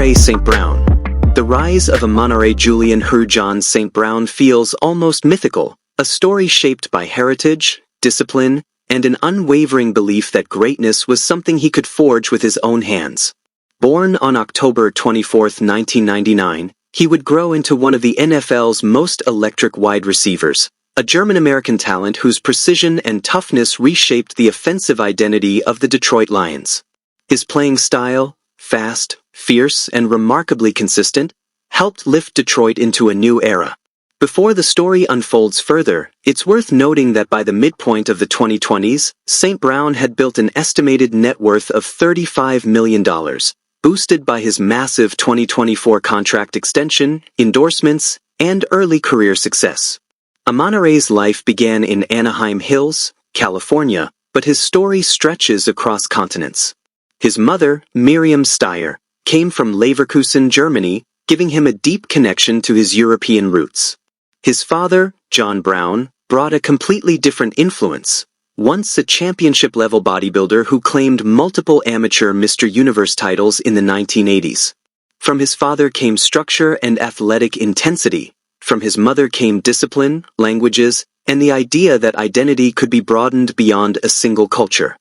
Amon-Ra St. Brown. The rise of Amon-Ra Julian John St. Brown feels almost mythical, a story shaped by heritage, discipline, and an unwavering belief that greatness was something he could forge with his own hands. Born on October 24, 1999, he would grow into one of the NFL's most electric wide receivers, a German-American talent whose precision and toughness reshaped the offensive identity of the Detroit Lions. His playing style, fast, fierce, and remarkably consistent, helped lift Detroit into a new era. Before the story unfolds further, it's worth noting that by the midpoint of the 2020s, St. Brown had built an estimated net worth of $35 million, boosted by his massive 2024 contract extension, endorsements, and early career success. Amon-Ra's life began in Anaheim Hills, California, but his story stretches across continents. His mother, Miriam Steyer, came from Leverkusen, Germany, giving him a deep connection to his European roots. His father, John Brown, brought a completely different influence, once a championship-level bodybuilder who claimed multiple amateur Mr. Universe titles in the 1980s. From his father came structure and athletic intensity. From his mother came discipline, languages, and the idea that identity could be broadened beyond a single culture.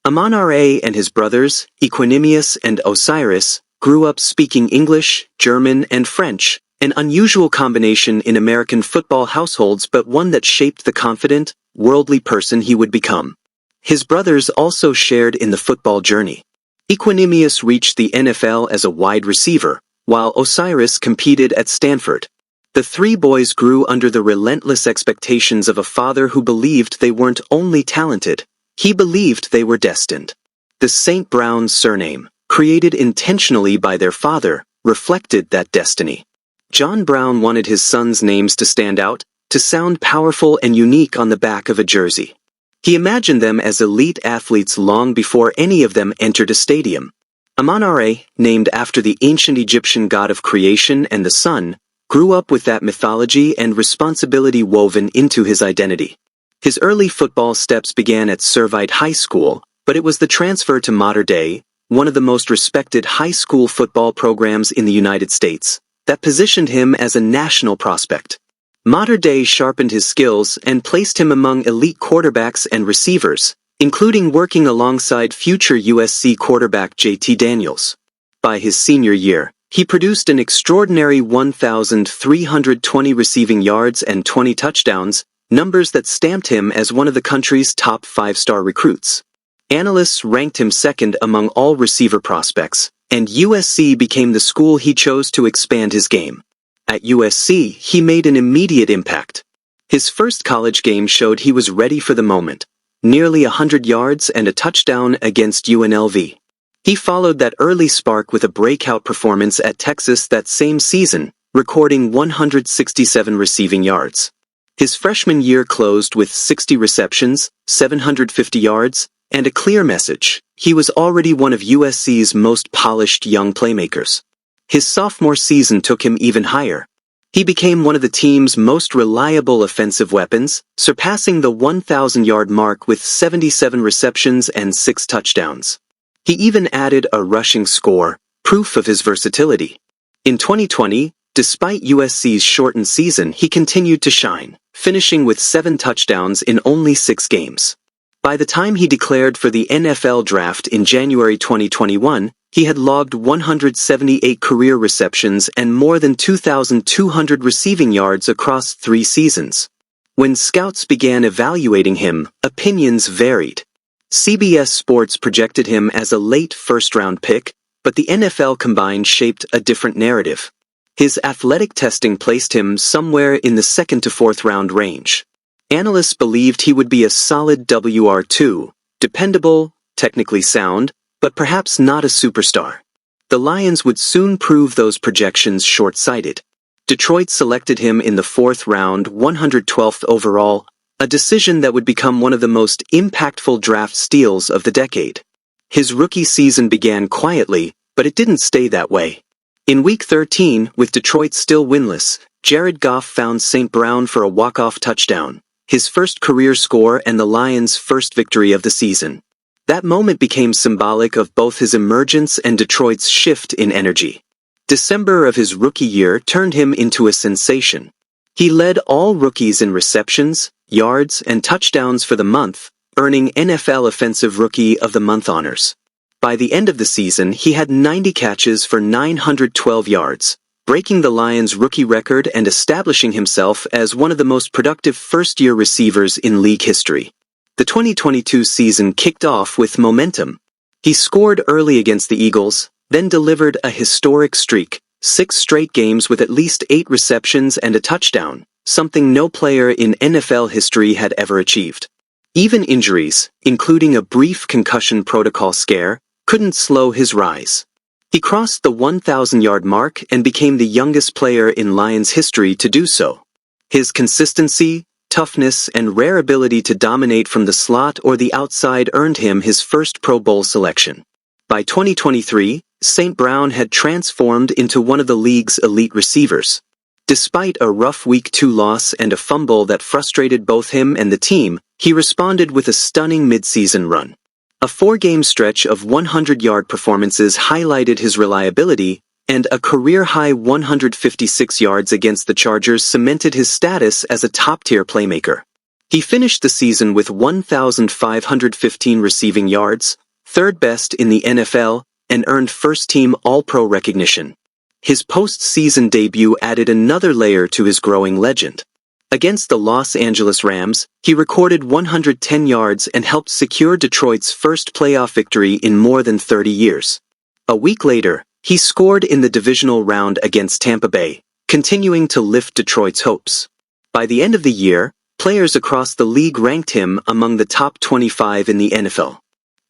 Amon-Ra and his brothers, Equanimous and Osiris, grew up speaking English, German, and French, an unusual combination in American football households but one that shaped the confident, worldly person he would become. His brothers also shared in the football journey. Equanimous reached the NFL as a wide receiver, while Osiris competed at Stanford. The three boys grew under the relentless expectations of a father who believed they weren't only talented, he believed they were destined. The St. Brown surname, created intentionally by their father, reflected that destiny. John Brown wanted his sons' names to stand out, to sound powerful and unique on the back of a jersey. He imagined them as elite athletes long before any of them entered a stadium. Amon-Ra, named after the ancient Egyptian god of creation and the sun, grew up with that mythology and responsibility woven into his identity. His early football steps began at Servite High School, but it was the transfer to Mater Dei, one of the most respected high school football programs in the United States, that positioned him as a national prospect. Mater Dei sharpened his skills and placed him among elite quarterbacks and receivers, including working alongside future USC quarterback JT Daniels. By his senior year, he produced an extraordinary 1,320 receiving yards and 20 touchdowns, numbers that stamped him as one of the country's top 5-star recruits. Analysts ranked him second among all receiver prospects, and USC became the school he chose to expand his game. At USC, he made an immediate impact. His first college game showed he was ready for the moment, nearly 100 yards and a touchdown against UNLV. He followed that early spark with a breakout performance at Texas that same season, recording 167 receiving yards. His freshman year closed with 60 receptions, 750 yards, and a clear message: he was already one of USC's most polished young playmakers. His sophomore season took him even higher. He became one of the team's most reliable offensive weapons, surpassing the 1,000-yard mark with 77 receptions and 6 touchdowns. He even added a rushing score, proof of his versatility. In 2020, despite USC's shortened season, he continued to shine, finishing with 7 touchdowns in only 6 games. By the time he declared for the NFL draft in January 2021, he had logged 178 career receptions and more than 2,200 receiving yards across 3 seasons. When scouts began evaluating him, opinions varied. CBS Sports projected him as a late first-round pick, but the NFL Combine shaped a different narrative. His athletic testing placed him somewhere in the 2nd to 4th round range. Analysts believed he would be a solid WR2, dependable, technically sound, but perhaps not a superstar. The Lions would soon prove those projections short-sighted. Detroit selected him in the 4th round, 112th overall, a decision that would become one of the most impactful draft steals of the decade. His rookie season began quietly, but it didn't stay that way. In Week 13, with Detroit still winless, Jared Goff found St. Brown for a walk-off touchdown, his first career score and the Lions' first victory of the season. That moment became symbolic of both his emergence and Detroit's shift in energy. December of his rookie year turned him into a sensation. He led all rookies in receptions, yards, and touchdowns for the month, earning NFL Offensive Rookie of the Month honors. By the end of the season, he had 90 catches for 912 yards, breaking the Lions' rookie record and establishing himself as one of the most productive first-year receivers in league history. The 2022 season kicked off with momentum. He scored early against the Eagles, then delivered a historic streak, 6 straight games with at least 8 receptions and a touchdown, something no player in NFL history had ever achieved. Even injuries, including a brief concussion protocol scare, couldn't slow his rise. He crossed the 1,000-yard mark and became the youngest player in Lions history to do so. His consistency, toughness, and rare ability to dominate from the slot or the outside earned him his first Pro Bowl selection. By 2023, St. Brown had transformed into one of the league's elite receivers. Despite a rough Week 2 loss and a fumble that frustrated both him and the team, he responded with a stunning midseason run. A 4-game stretch of 100-yard performances highlighted his reliability, and a career-high 156 yards against the Chargers cemented his status as a top-tier playmaker. He finished the season with 1,515 receiving yards, third best in the NFL, and earned first-team All-Pro recognition. His post-season debut added another layer to his growing legend. Against the Los Angeles Rams, he recorded 110 yards and helped secure Detroit's first playoff victory in more than 30 years. A week later, he scored in the divisional round against Tampa Bay, continuing to lift Detroit's hopes. By the end of the year, players across the league ranked him among the top 25 in the NFL.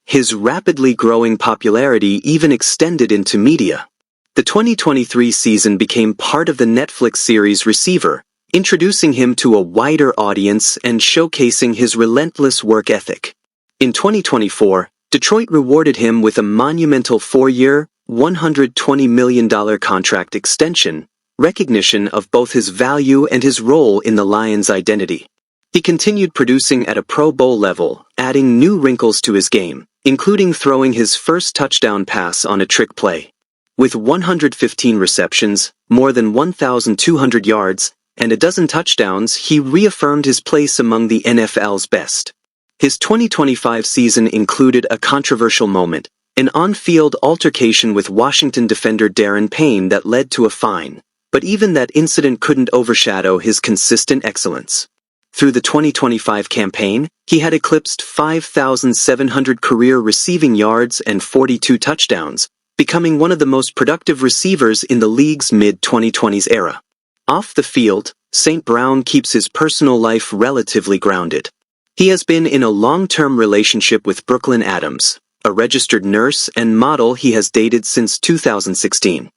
His rapidly growing popularity even extended into media. The 2023 season became part of the Netflix series Receiver, introducing him to a wider audience and showcasing his relentless work ethic. In 2024, Detroit rewarded him with a monumental 4-year, $120 million contract extension, recognition of both his value and his role in the Lions' identity. He continued producing at a Pro Bowl level, adding new wrinkles to his game, including throwing his first touchdown pass on a trick play. With 115 receptions, more than 1,200 yards, and a dozen touchdowns, he reaffirmed his place among the NFL's best. His 2025 season included a controversial moment, an on-field altercation with Washington defender Darren Payne that led to a fine, but even that incident couldn't overshadow his consistent excellence. Through the 2025 campaign, he had eclipsed 5,700 career receiving yards and 42 touchdowns, becoming one of the most productive receivers in the league's mid-2020s era. Off the field, St. Brown keeps his personal life relatively grounded. He has been in a long-term relationship with Brooklyn Adams, a registered nurse and model he has dated since 2016.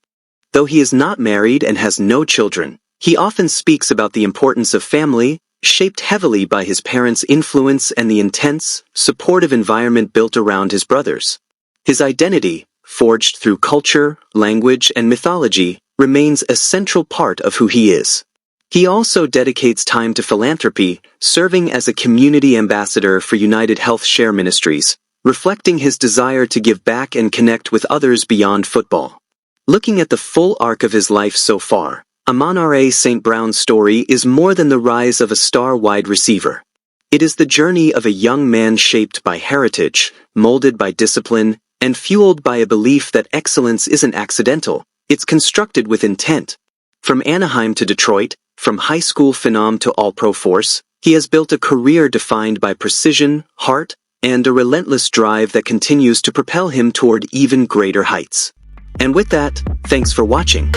Though he is not married and has no children, he often speaks about the importance of family, shaped heavily by his parents' influence and the intense, supportive environment built around his brothers. His identity, forged through culture, language, and mythology, remains a central part of who he is. He also dedicates time to philanthropy, serving as a community ambassador for United Health Share Ministries, reflecting his desire to give back and connect with others beyond football. Looking at the full arc of his life so far, Amon-Ra St. Brown's story is more than the rise of a star wide receiver. It is the journey of a young man shaped by heritage, molded by discipline, and fueled by a belief that excellence isn't accidental, it's constructed with intent. From Anaheim to Detroit, from high school phenom to all-pro force, he has built a career defined by precision, heart, and a relentless drive that continues to propel him toward even greater heights. And with that, thanks for watching.